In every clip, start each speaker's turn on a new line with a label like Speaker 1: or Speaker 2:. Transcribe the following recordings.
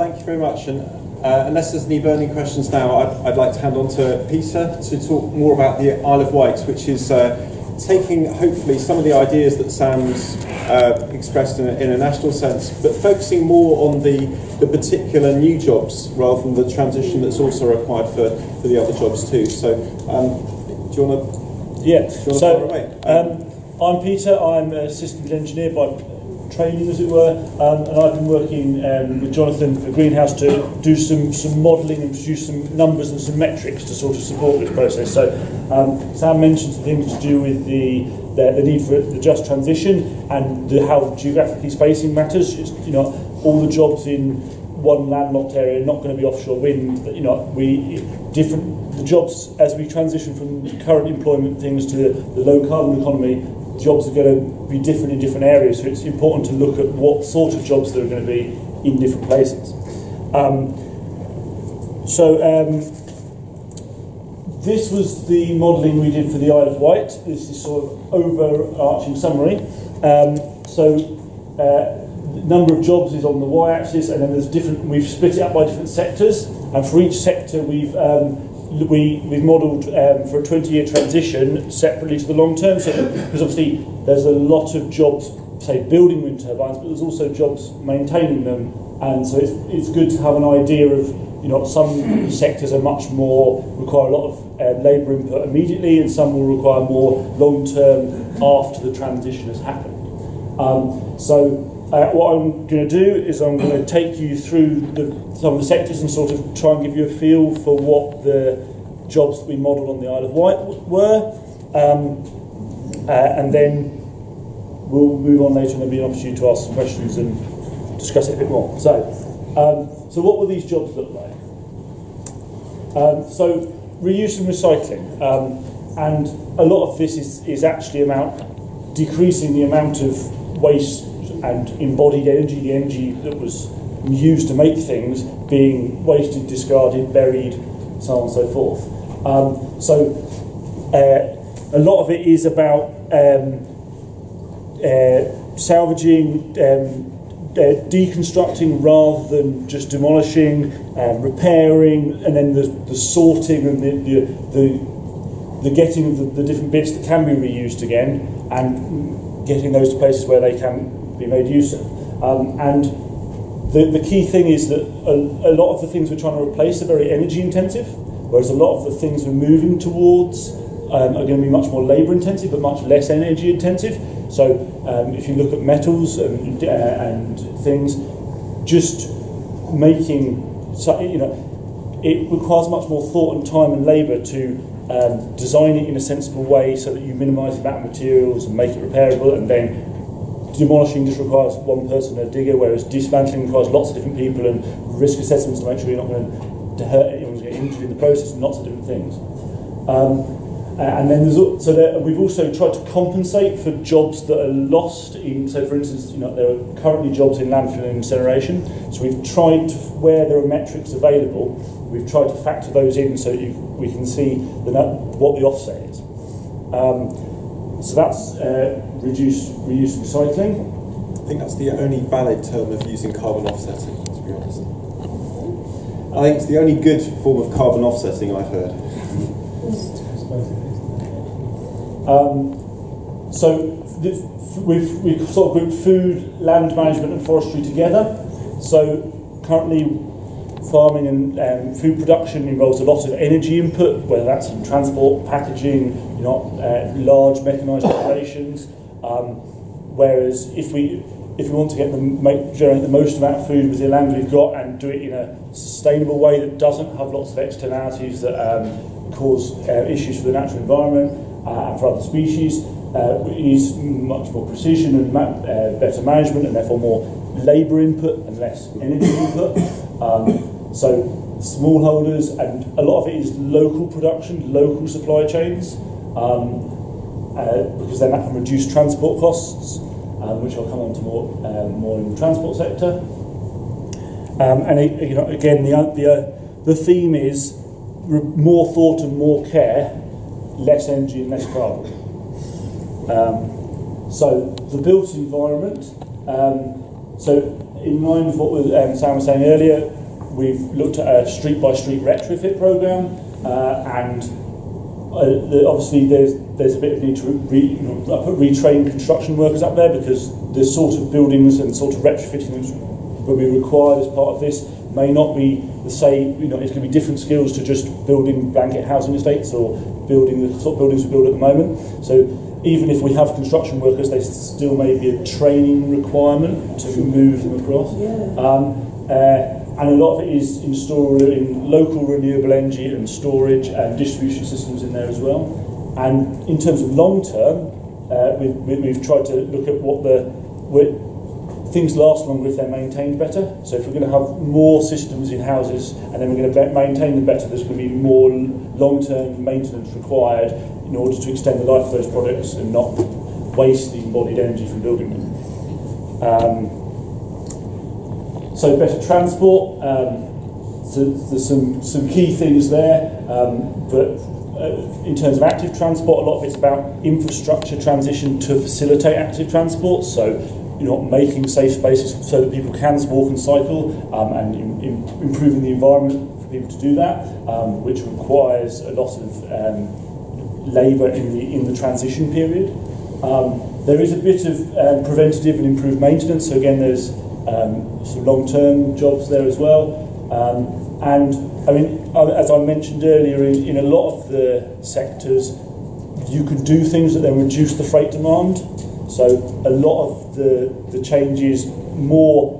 Speaker 1: thank you very much. And unless there's any burning questions now, I'd like to hand on to Peter to talk more about the Isle of Wight, which is taking, hopefully, some of the ideas that Sam's expressed in a national sense, but focusing more on the particular new jobs rather than the transition that's also required for the other jobs too. So, do you want to?
Speaker 2: Yeah.
Speaker 1: Fire away?
Speaker 2: I'm Peter. I'm an assistant engineer by training, as it were, and I've been working with Jonathan for Greenhouse to do some modelling and produce some numbers and some metrics to sort of support this process. So Sam mentioned some things to do with the need for the just transition and how geographically spacing matters. It's, all the jobs in one landlocked area are not going to be offshore wind. But, the jobs as we transition from current employment things to the low carbon economy. Jobs are going to be different in different areas, so it's important to look at what sort of jobs there are going to be in different places. This was the modelling we did for the Isle of Wight. This is sort of overarching summary. Number of jobs is on the y-axis, and then there's different. We've split it up by different sectors, and for each sector we've modelled for a 20-year transition separately to the long term. So, because obviously there's a lot of jobs, say, building wind turbines, but there's also jobs maintaining them, and so it's good to have an idea of, some sectors are much more, require a lot of labour input immediately, and some will require more long term after the transition has happened. What I'm going to do is I'm going to take you through some of the sectors and sort of try and give you a feel for what the jobs that we modelled on the Isle of Wight were, and then we'll move on later and there'll be an opportunity to ask some questions and discuss it a bit more. So what will these jobs look like? So reuse and recycling, and a lot of this is actually about decreasing the amount of waste and embodied energy, the energy that was used to make things, being wasted, discarded, buried, so on and so forth. A lot of it is about salvaging, deconstructing rather than just demolishing, repairing, and then the sorting and the getting of the different bits that can be reused again, and getting those to places where they can be made use of. And the key thing is that a lot of the things we're trying to replace are very energy intensive, whereas a lot of the things we're moving towards are going to be much more labour intensive but much less energy intensive. So if you look at metals and things, just making, it requires much more thought and time and labour to design it in a sensible way so that you minimise the amount of materials and make it repairable, and then demolishing just requires one person, a digger, whereas dismantling requires lots of different people and risk assessments to make sure you're not going to hurt anyone, to get injured in the process, and lots of different things. And then we've also tried to compensate for jobs that are lost in. So, for instance, there are currently jobs in landfill and incineration. So we've tried to, where there are metrics available, we've tried to factor those in so that we can see what the offset is. So that's reduce, reuse, recycling.
Speaker 1: I think that's the only valid term of using carbon offsetting, to be honest. I think it's the only good form of carbon offsetting I've heard. We've sort of grouped food, land management and forestry together. So currently farming and food production involves a lot of energy input, whether that's in transport, packaging, large mechanised operations. Whereas if we want to generate the most amount of food with the land we've got and do it in a sustainable way that doesn't have lots of externalities that cause issues for the natural environment and for other species, it needs much more precision and better management, and therefore more labour input and less energy input. So smallholders, and a lot of it is local production, local supply chains, because then that can reduce transport costs, which I'll come on to more in the transport sector. Again, the theme is more thought and more care, less energy and less carbon. So the built environment, So in line with what Sam was saying earlier, we've looked at a street-by-street retrofit programme, and obviously there's a bit of need to retrain construction workers up there, because the sort of buildings and sort of retrofitting that will be required as part of this may not be the same. It's going to be different skills to just building blanket housing estates or building the sort of buildings we build at the moment. So even if we have construction workers, there still may be a training requirement to move them across. And a lot of it is installed in local renewable energy and storage and distribution systems in there as well. And in terms of long term, we've tried to look at things last longer if they're maintained better. So if we're going to have more systems in houses and then we're going to maintain them better, there's going to be more long-term maintenance required in order to extend the life of those products and not waste the embodied energy from building them. So better transport, so there's some key things there, but in terms of active transport, a lot of it's about infrastructure transition to facilitate active transport, so making safe spaces so that people can walk and cycle, and improving the environment for people to do that, which requires a lot of labour in the transition period. There is a bit of preventative and improved maintenance, so again there's some long-term jobs there as well, and I mean, as I mentioned earlier, in a lot of the sectors you could do things that then reduce the freight demand. So a lot of the changes, more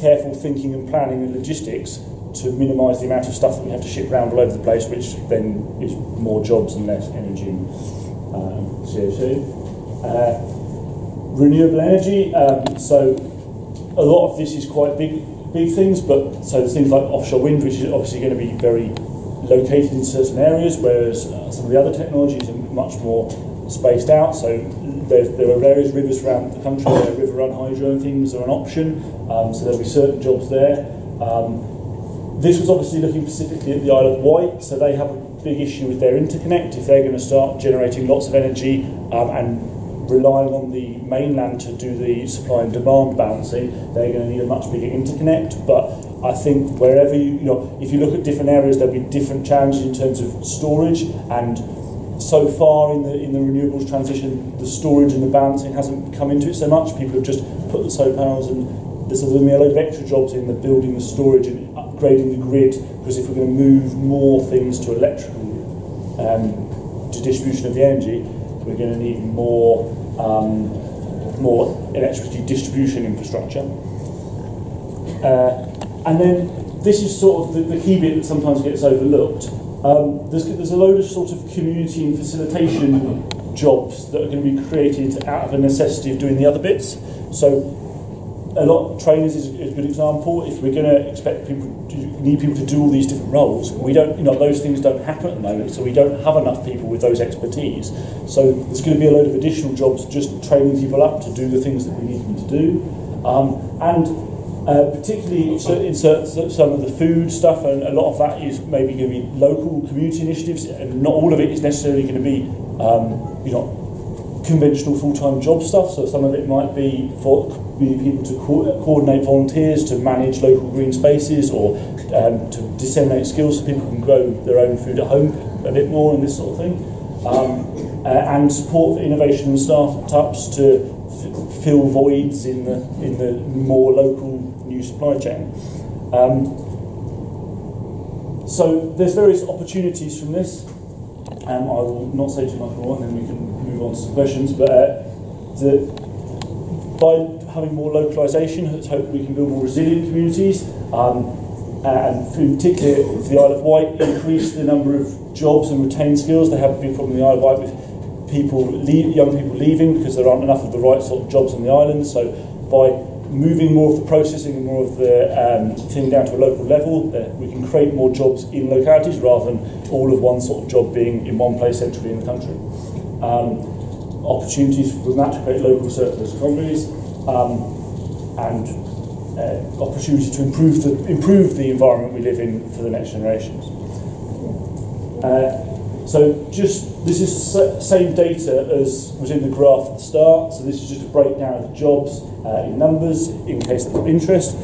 Speaker 1: careful thinking and planning and logistics to minimise the amount of stuff that we have to ship around all over the place, which then is more jobs and less energy and CO2. Renewable energy, so a lot of this is quite big things, but so there's things like offshore wind, which is obviously going to be very located in certain areas, whereas some of the other technologies are much more spaced out. So there are various rivers around the country where river-run hydro and things are an option, so there'll be certain jobs there. This was obviously looking specifically at the Isle of Wight, so they have a big issue with their interconnect. If they're going to start generating lots of energy and relying on the mainland to do the supply and demand balancing, they're going to need a much bigger interconnect. But I think wherever if you look at different areas, there'll be different challenges in terms of storage, and so far in the renewables transition, the storage and the balancing hasn't come into it so much. People have just put the solar panels, and there's going to be a load of extra jobs in the building the storage and upgrading the grid, because if we're going to move more things to electrical to distribution of the energy, we're going to need more electricity distribution infrastructure. And then this is sort of the key bit that sometimes gets overlooked. There's a load of sort of community and facilitation jobs that are going to be created out of a necessity of doing the other bits. So a lot of trainers is a good example. If we're going to expect need people to do all these different roles, we don't, those things don't happen at the moment, so we don't have enough people with those expertise. So there's going to be a load of additional jobs just training people up to do the things that we need them to do. Particularly in some of the food stuff, and a lot of that is maybe going to be local community initiatives, and not all of it is necessarily going to be conventional full-time job stuff. So some of it might be for people to coordinate volunteers to manage local green spaces, or to disseminate skills so people can grow their own food at home a bit more, and this sort of thing, and support for innovation and startups to fill voids in the more local new supply chain. So there's various opportunities from this. I will not say too much more, and then we can move on to some questions. But by having more localisation, let's hope we can build more resilient communities. And in particular, for the Isle of Wight, increase the number of jobs and retain skills. They have a big problem in the Isle of Wight with young people leaving because there aren't enough of the right sort of jobs on the island. So by moving more of the processing and more of the thing down to a local level, we can create more jobs in localities rather than all of one sort of job being in one place centrally in the country. Opportunities for that to create local surplus economies, and opportunity to improve the environment we live in for the next generations. So this is the same data as was in the graph at the start. So this is just a breakdown of the jobs in numbers, in case that's of interest.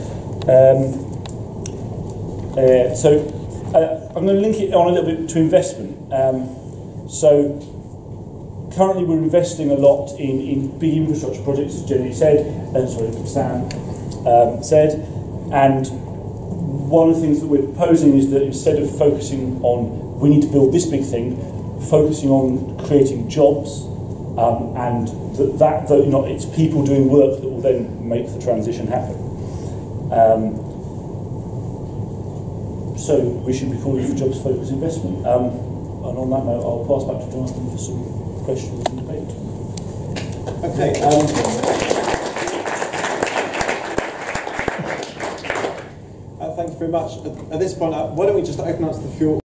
Speaker 1: I'm going to link it on a little bit to investment. So currently we're investing a lot in big infrastructure projects, as Jenny said, Sam said, and one of the things that we're proposing is that instead of focusing on, we need to build this big thing, focusing on creating jobs, and that it's people doing work that will then make the transition happen. So we should be calling for jobs focused investment. And on that note, I'll pass back to Jonathan for some questions and debate.
Speaker 3: Okay. Thank you very much. At this point, why don't we just open up to the floor?